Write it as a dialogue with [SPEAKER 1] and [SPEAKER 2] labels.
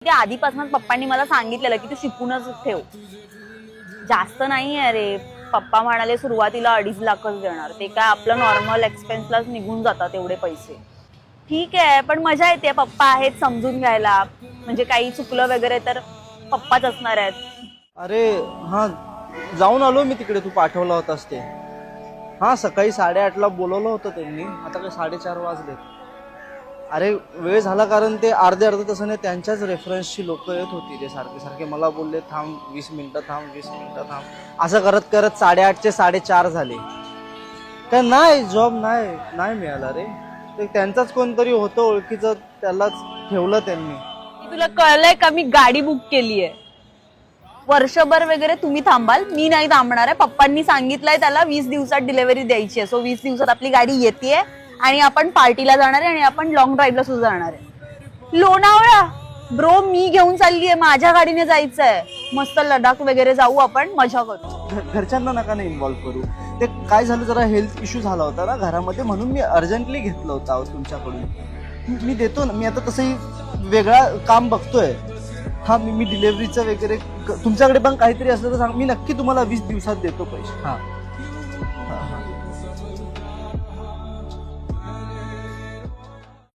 [SPEAKER 1] ते आधीपासूनच पप्पांनी मला सांगितलेलं की तू शिकूनच ठेव, जास्त नाही आहे रे. पप्पा म्हणाले सुरुवातीला 2.5 लाखच देणार, ते काय आपलं नॉर्मल एक्सपेन्सलाच निघून जातात एवढे पैसे. ठीक आहे, पण मजा येते, पप्पा आहेत समजून घ्यायला, म्हणजे काही चुकलं वगैरे तर पप्पाच असणार आहेत.
[SPEAKER 2] अरे हा, जाऊन आलो मी तिकडे, तू पाठवला होतास ते. हा, सकाळी 8:30ला बोलवलं होतं त्यांनी, आता काय 4:30 वाजले. अरे वेळ झाला, कारण ते अर्ध्या तासाने त्यांच्याच रेफरन्सची लोक येत होती. ते सारखे सारखे मला बोलले थांब 20 मिनिटं थांब, 20 मिनिटं थांब, असं करत करत 8:30चे 4:30 झाले. काय नाही, जॉब नाही मिळाला रे. ते त्यांचाच कोणतरी होतं ओळखीचं, त्यालाच ठेवलं त्यांनी.
[SPEAKER 1] तुला कळलंय का, मी गाडी बुक केली आहे. वर्षभर वगैरे तुम्ही थांबाल, मी नाही थांबणार आहे. पप्पांनी सांगितलंय त्याला 20 दिवसात डिलिव्हरी द्यायची आहे. सो 20 दिवसात आपली गाडी येतेय आणि आपण पार्टीला जाणार आहे आणि आपण लॉंग ड्राईव्हला सुद्धा जाणार आहे. लोणावळा ब्रो, मी घेऊन चालली आहे, माझ्या गाडीने जायचंय. मस्त लडाख वगैरे जाऊ, आपण मजा करू.
[SPEAKER 2] घरच्यांना नका नाही इन्व्हॉल्व करू. ते काय झालं, जरा हेल्थ इश्यू झाला होता ना घरामध्ये, म्हणून मी अर्जंटली घेतलं होतं तुमच्याकडून. मी देतो ना, मी आता तसंही वेगळा काम बघतोय. हा, मी डिलेव्हरीचं वगैरे, तुमच्याकडे पण काहीतरी असलं तर सांग, मी नक्की तुम्हाला 20 दिवसात देतो पैसे. हा,